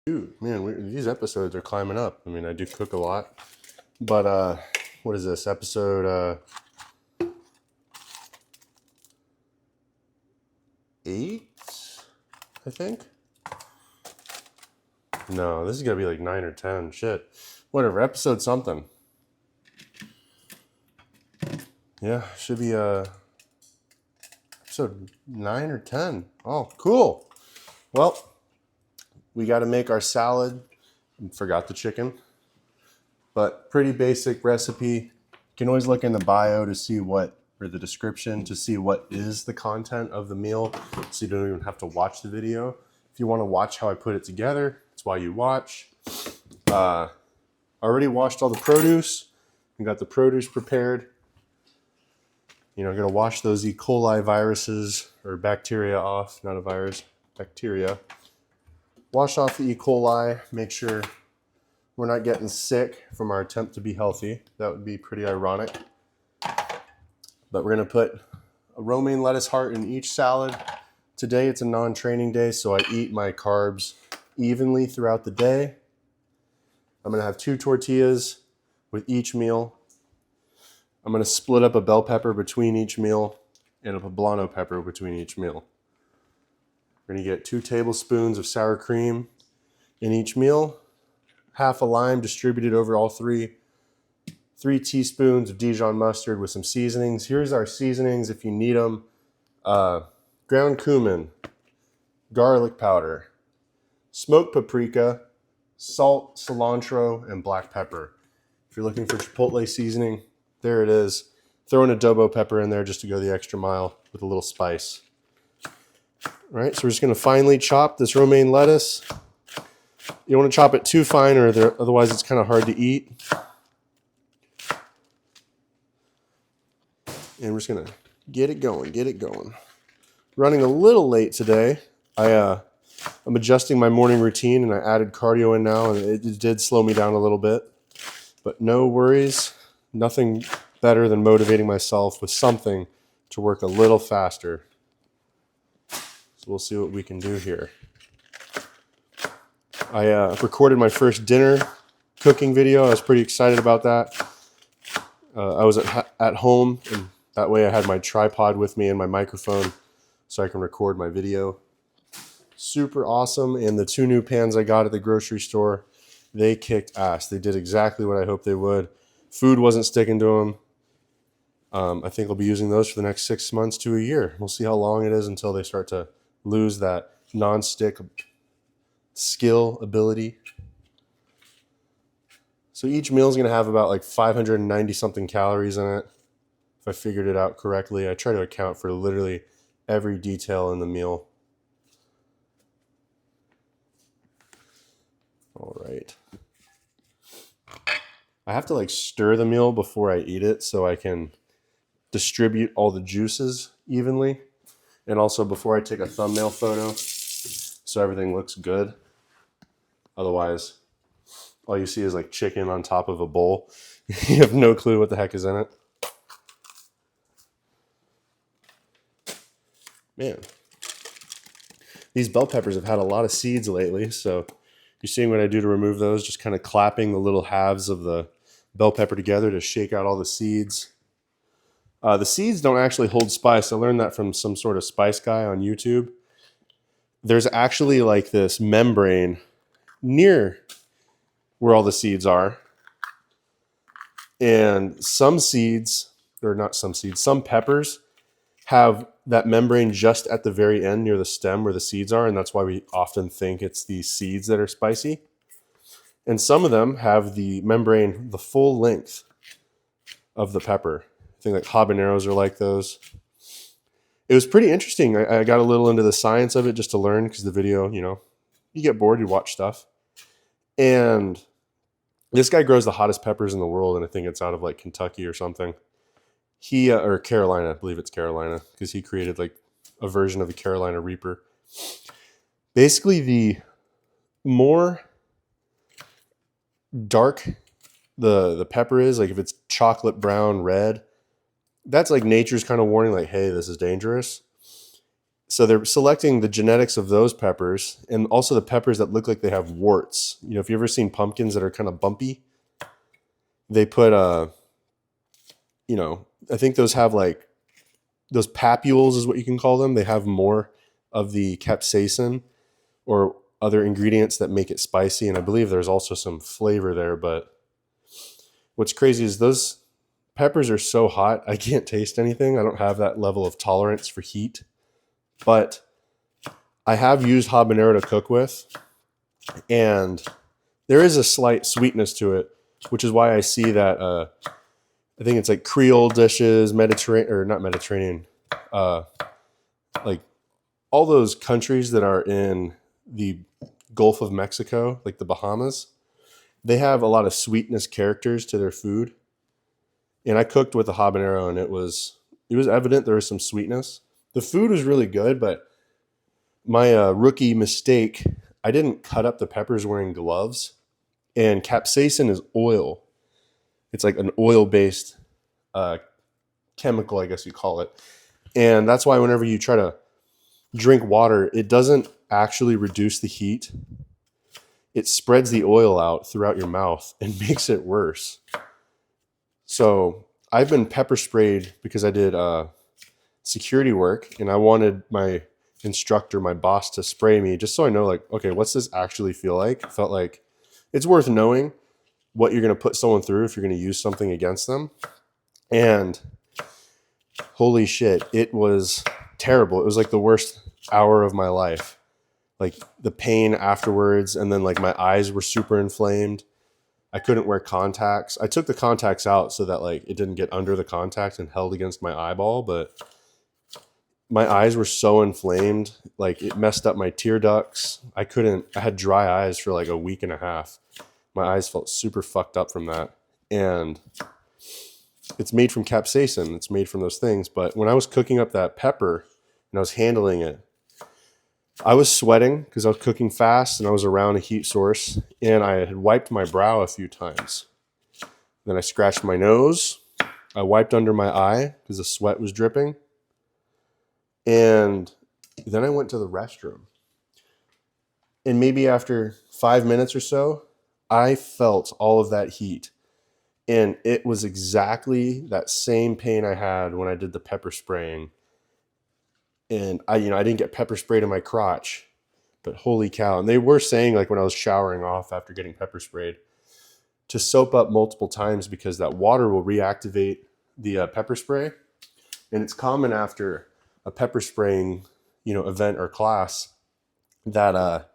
Dude, man, these episodes are climbing up. I mean, I do cook a lot, but what is this episode 8? I think. No, this is gonna be like 9 or 10. Shit, whatever. Episode something. Yeah, should be episode 9 or 10. Oh, cool. Well, we got to make our salad. Forgot the chicken, but pretty basic recipe. You can always look in the bio to see or the description to see what is the content of the meal, so you don't even have to watch the video. If you want to watch how I put it together, that's why you watch. Already washed all the produce and got the produce prepared. You know, I'm going to wash those E. coli viruses or bacteria off, not a virus, bacteria. Wash off the E. coli, make sure we're not getting sick from our attempt to be healthy. That would be pretty ironic. But we're going to put a romaine lettuce heart in each salad. Today it's a non-training day, so I eat my carbs evenly throughout the day. I'm going to have 2 tortillas with each meal. I'm going to split up a bell pepper between each meal and a poblano pepper between each meal. We're going to get 2 tablespoons of sour cream in each meal, half a lime distributed over all 3 teaspoons of Dijon mustard with some seasonings. Here's our seasonings if you need them. Ground cumin, garlic powder, smoked paprika, salt, cilantro, and black pepper. If you're looking for chipotle seasoning, there it is. Throw an adobo pepper in there just to go the extra mile with a little spice. All right, so we're just going to finely chop this romaine lettuce. You don't want to chop it too fine, or otherwise it's kind of hard to eat. And we're just going to get it going. Running a little late today. I'm adjusting my morning routine, and I added cardio in now, and it did slow me down a little bit. But no worries. Nothing better than motivating myself with something to work a little faster. So we'll see what we can do here. I recorded my first dinner cooking video. I was pretty excited about that. I was at home, and that way I had my tripod with me and my microphone so I can record my video. Super awesome. And the 2 new pans I got at the grocery store, they kicked ass. They did exactly what I hoped they would. Food wasn't sticking to them. I think I'll be using those for the next 6 months to a year. We'll see how long it is until they start to lose that non-stick skill ability. So each meal is going to have about like 590 something calories in it. If I figured it out correctly, I try to account for literally every detail in the meal. All right. I have to like stir the meal before I eat it so I can distribute all the juices evenly. And also before I take a thumbnail photo so everything looks good. Otherwise, all you see is like chicken on top of a bowl. You have no clue what the heck is in it. Man, these bell peppers have had a lot of seeds lately, so you're seeing what I do to remove those, just kind of clapping the little halves of the bell pepper together to shake out all the seeds. The seeds don't actually hold spice. I learned that from some sort of spice guy on YouTube. There's actually like this membrane near where all the seeds are. And some peppers have that membrane just at the very end near the stem where the seeds are, and that's why we often think it's the seeds that are spicy. And some of them have the membrane the full length of the pepper. I think like habaneros are like those. It was pretty interesting. I got a little into the science of it just to learn, because the video, you get bored, you watch stuff. And this guy grows the hottest peppers in the world, and I think it's out of like Kentucky or something. Or Carolina, I believe it's Carolina, because he created like a version of the Carolina Reaper. Basically, the more dark the pepper is, like if it's chocolate brown, red, that's like nature's kind of warning, like, hey, this is dangerous. So they're selecting the genetics of those peppers and also the peppers that look like they have warts. You know, if you've ever seen pumpkins that are kind of bumpy, they put you know, I think those have like those papules is what you can call them. They have more of the capsaicin or other ingredients that make it spicy, and I believe there's also some flavor there. But what's crazy is those peppers are so hot I can't taste anything. I don't have that level of tolerance for heat. But I have used habanero to cook with, and there is a slight sweetness to it, which is why I see that I think it's like Creole dishes, Mediterranean, or not Mediterranean, like all those countries that are in the Gulf of Mexico, like the Bahamas, they have a lot of sweetness characters to their food. And I cooked with a habanero, and it was evident there was some sweetness. The food was really good, but my rookie mistake, I didn't cut up the peppers wearing gloves. And capsaicin is oil. It's like an oil-based chemical, I guess you call it. And that's why whenever you try to drink water, it doesn't actually reduce the heat. It spreads the oil out throughout your mouth and makes it worse. So I've been pepper sprayed because I did security work, and I wanted my instructor, my boss, to spray me just so I know, like, okay, what's this actually feel like? I felt like it's worth knowing what you're going to put someone through if you're going to use something against them. And holy shit, it was terrible. It was like the worst hour of my life. Like the pain afterwards, and then like my eyes were super inflamed. I couldn't wear contacts. I took the contacts out so that like it didn't get under the contact and held against my eyeball, but my eyes were so inflamed, like it messed up my tear ducts. I had dry eyes for like a week and a half. My eyes felt super fucked up from that. And it's made from capsaicin. It's made from those things. But when I was cooking up that pepper and I was handling it, I was sweating because I was cooking fast and I was around a heat source, and I had wiped my brow a few times. Then I scratched my nose. I wiped under my eye because the sweat was dripping. And then I went to the restroom. And maybe after 5 minutes or so, I felt all of that heat. And it was exactly that same pain I had when I did the pepper spraying. And I didn't get pepper sprayed in my crotch, but holy cow. And they were saying, like, when I was showering off after getting pepper sprayed, to soap up multiple times because that water will reactivate the pepper spray. And it's common after a pepper spraying, event or class that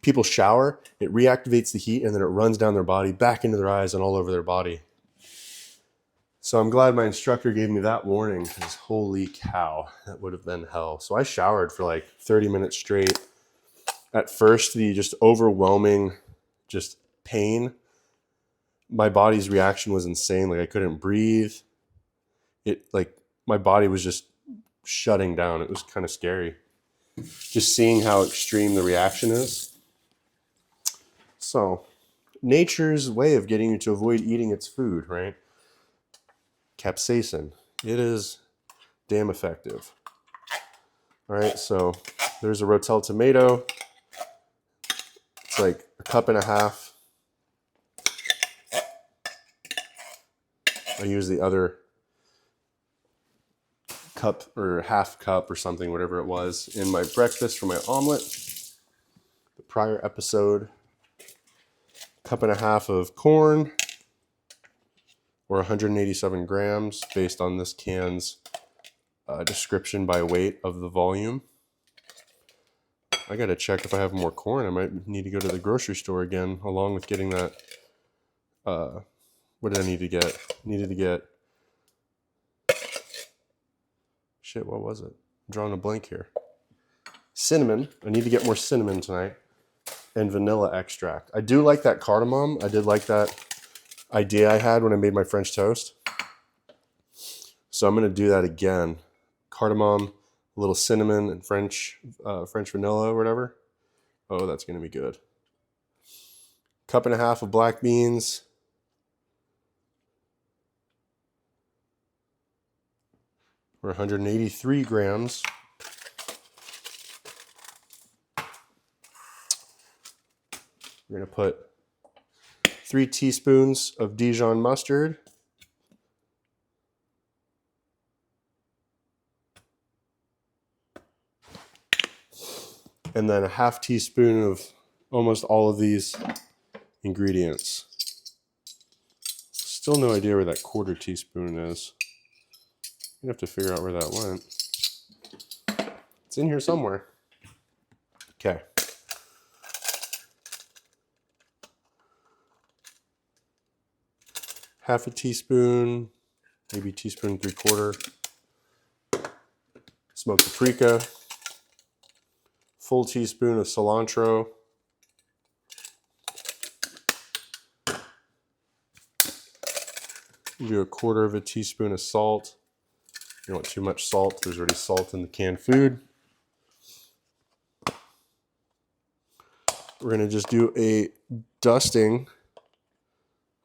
people shower, it reactivates the heat, and then it runs down their body, back into their eyes and all over their body. So I'm glad my instructor gave me that warning, because holy cow, that would have been hell. So I showered for like 30 minutes straight. At first, the just overwhelming just pain, my body's reaction was insane. Like I couldn't breathe. My body was just shutting down. It was kind of scary. Just seeing how extreme the reaction is. So nature's way of getting you to avoid eating its food, right? Capsaicin. It is damn effective. All right, so there's a Rotel tomato. It's like a cup and a half. I use the other cup or half cup or something, whatever it was, in my breakfast for my omelet. The prior episode, cup and a half of corn, or 187 grams based on this can's description by weight of the volume. I got to check if I have more corn. I might need to go to the grocery store again, along with getting that. What did I need to get? Needed to get. Shit, what was it? I'm drawing a blank here. Cinnamon. I need to get more cinnamon tonight. And vanilla extract. I do like that cardamom. I did like that idea I had when I made my French toast. So I'm going to do that again. Cardamom, a little cinnamon, and French vanilla or whatever. Oh, that's going to be good. Cup and a half of black beans. Or 183 grams. We're going to put 3 teaspoons of Dijon mustard. And then a half teaspoon of almost all of these ingredients. Still no idea where that 1/4 teaspoon is. You have to figure out where that went. It's in here somewhere. Okay. Half a teaspoon, maybe teaspoon 3/4. Smoked paprika. Full teaspoon of cilantro. Do a 1/4 teaspoon of salt. You don't want too much salt. There's already salt in the canned food. We're going to just do a dusting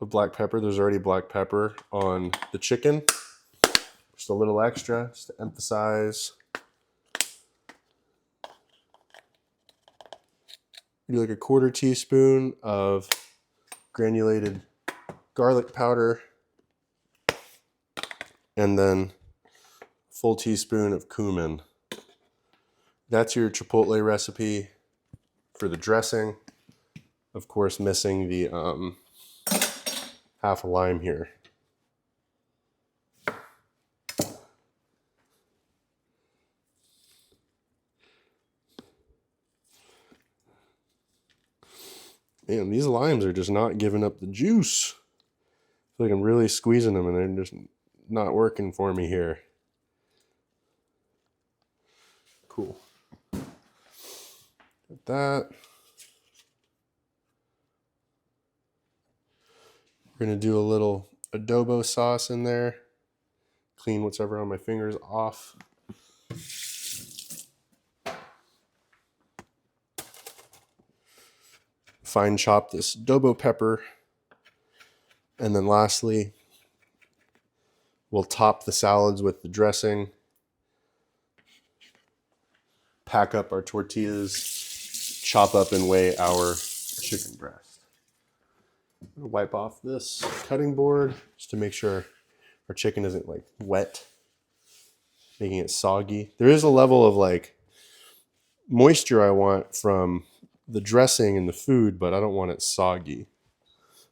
of black pepper. There's already black pepper on the chicken. Just a little extra, just to emphasize. Do like a 1/4 teaspoon of granulated garlic powder. And then a full teaspoon of cumin. That's your chipotle recipe for the dressing. Of course, missing the half a lime here. Man, these limes are just not giving up the juice. I feel like I'm really squeezing them and they're just not working for me here. Cool. Got that. We're going to do a little adobo sauce in there. Clean what's ever on my fingers off. Fine chop this adobo pepper. And then lastly, we'll top the salads with the dressing. Pack up our tortillas. Chop up and weigh our chicken breast. I'm gonna wipe off this cutting board just to make sure our chicken isn't like wet, making it soggy. There is a level of like moisture I want from the dressing and the food, but I don't want it soggy.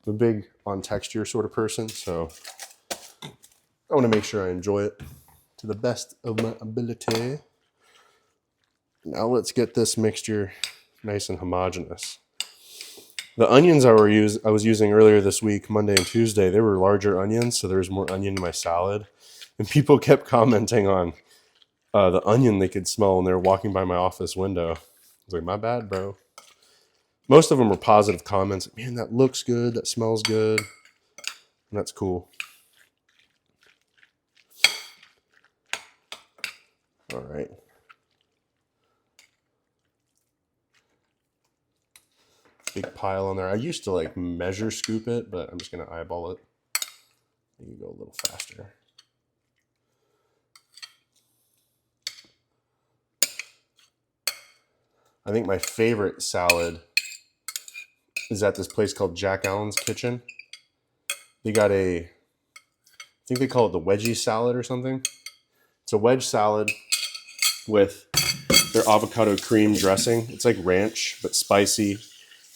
I'm a big on texture sort of person, so I want to make sure I enjoy it to the best of my ability. Now let's get this mixture nice and homogeneous. The onions I was using earlier this week, Monday and Tuesday, they were larger onions, so there was more onion in my salad. And people kept commenting on the onion they could smell when they were walking by my office window. I was like, my bad, bro. Most of them were positive comments. Man, that looks good. That smells good. And that's cool. All right. Big pile on there. I used to like measure scoop it, but I'm just going to eyeball it. You can go a little faster. I think my favorite salad is at this place called Jack Allen's Kitchen. They got I think they call it the wedgie salad or something. It's a wedge salad with their avocado cream dressing. It's like ranch, but spicy,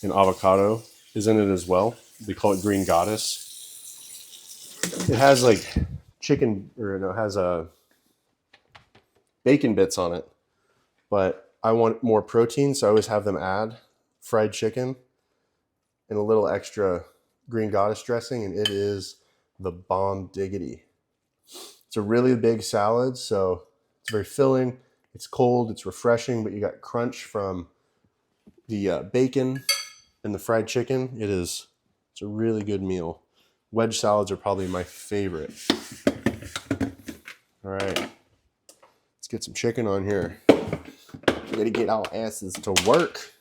and avocado is in it as well. They call it Green Goddess. It has like chicken, or no, it has bacon bits on it, but I want more protein, so I always have them add fried chicken and a little extra Green Goddess dressing, and it is the bomb diggity. It's a really big salad, so it's very filling. It's cold, it's refreshing, but you got crunch from the bacon and the fried chicken. It's a really good meal. Wedge salads are probably my favorite. All right, let's get some chicken on here. We gotta get our asses to work.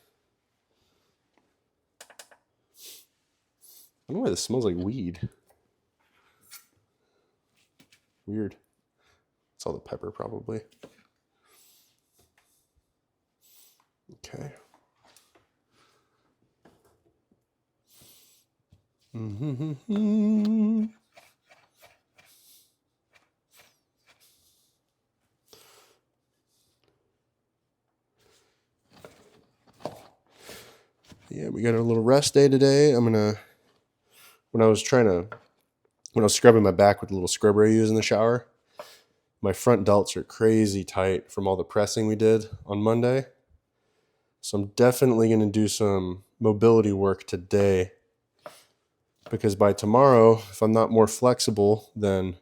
I don't know why this smells like weed. Weird. It's all the pepper probably. Okay. Yeah, we got a little rest day today. When I was scrubbing my back with the little scrubber I use in the shower, my front delts are crazy tight from all the pressing we did on Monday. So I'm definitely going to do some mobility work today, because by tomorrow, if I'm not more flexible, then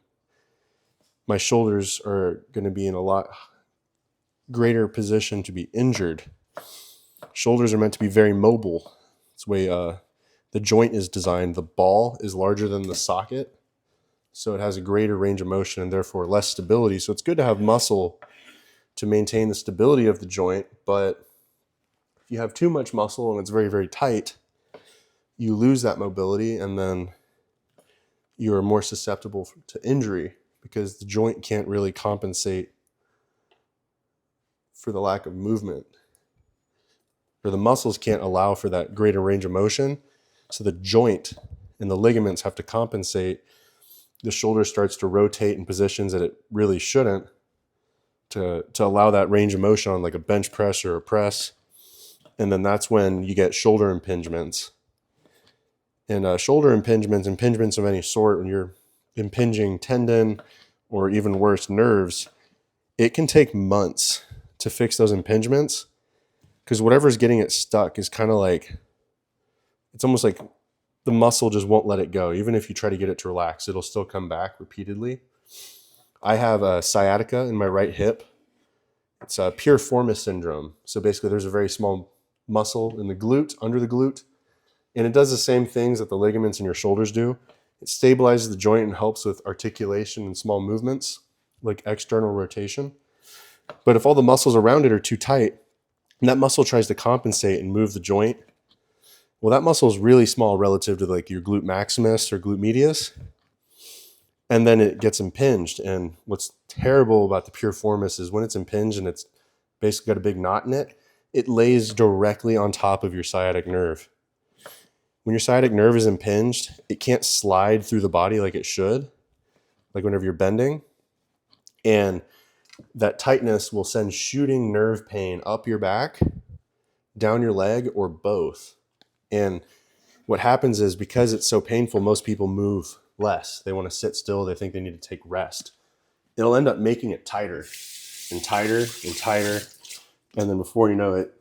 my shoulders are going to be in a lot greater position to be injured. Shoulders are meant to be very mobile. It's the way the joint is designed. The ball is larger than the socket, so it has a greater range of motion and therefore less stability. So it's good to have muscle to maintain the stability of the joint, but if you have too much muscle and it's very, very tight, you lose that mobility, and then you are more susceptible to injury because the joint can't really compensate for the lack of movement, or the muscles can't allow for that greater range of motion. So the joint and the ligaments have to compensate. The shoulder starts to rotate in positions that it really shouldn't to allow that range of motion on like a bench press or a press. And then that's when you get shoulder impingements. And shoulder impingements of any sort, when you're impinging tendon or even worse, nerves, it can take months to fix those impingements, because whatever's getting it stuck is kind of like, it's almost like the muscle just won't let it go. Even if you try to get it to relax, it'll still come back repeatedly. I have a sciatica in my right hip. It's a piriformis syndrome. So basically there's a very small muscle in the glute, under the glute, and it does the same things that the ligaments in your shoulders do. It stabilizes the joint and helps with articulation and small movements, like external rotation. But if all the muscles around it are too tight, and that muscle tries to compensate and move the joint, well, that muscle is really small relative to like your glute maximus or glute medius, and then it gets impinged. And what's terrible about the piriformis is when it's impinged and it's basically got a big knot in it, it lays directly on top of your sciatic nerve. When your sciatic nerve is impinged, it can't slide through the body like it should, like whenever you're bending. And that tightness will send shooting nerve pain up your back, down your leg, or both. And what happens is, because it's so painful, most people move less. They want to sit still. They think they need to take rest. It'll end up making it tighter and tighter and tighter. And then before you know it,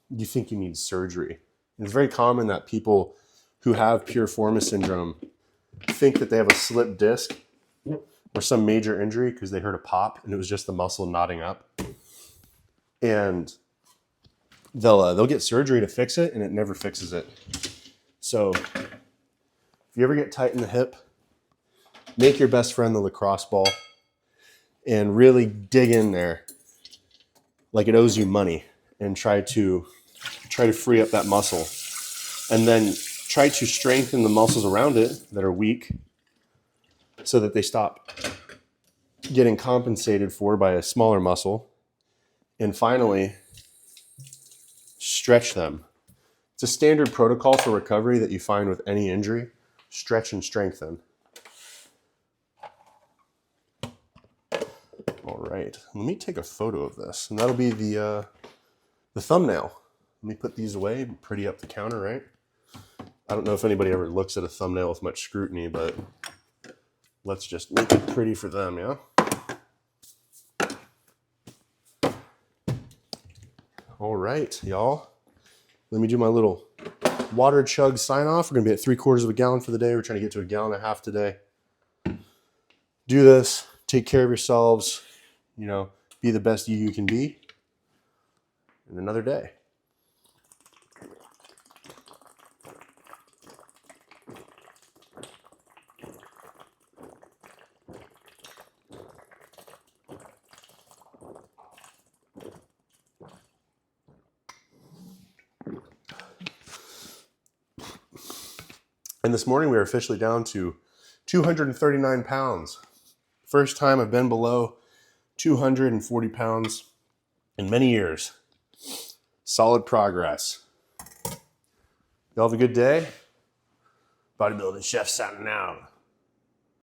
you think you need surgery. And it's very common that people who have piriformis syndrome think that they have a slipped disc or some major injury because they heard a pop and it was just the muscle knotting up. And they'll get surgery to fix it, and it never fixes it. So if you ever get tight in the hip, make your best friend the lacrosse ball and really dig in there like it owes you money, and try to free up that muscle. And then try to strengthen the muscles around it that are weak so that they stop getting compensated for by a smaller muscle. And finally, stretch them. It's a standard protocol for recovery that you find with any injury. Stretch and strengthen. All right, let me take a photo of this, and that'll be the thumbnail. Let me put these away, pretty up the counter, right? I don't know if anybody ever looks at a thumbnail with much scrutiny, but let's just make it pretty for them, yeah? All right, y'all. Let me do my little water chug sign off. We're gonna be at 3/4 of a gallon for the day. We're trying to get to 1.5 gallons today. Do this, take care of yourselves, be the best you can be in another day. And this morning we are officially down to 239 pounds. First time I've been below 240 pounds in many years. Solid progress. Y'all have a good day. Bodybuilding chef signing out.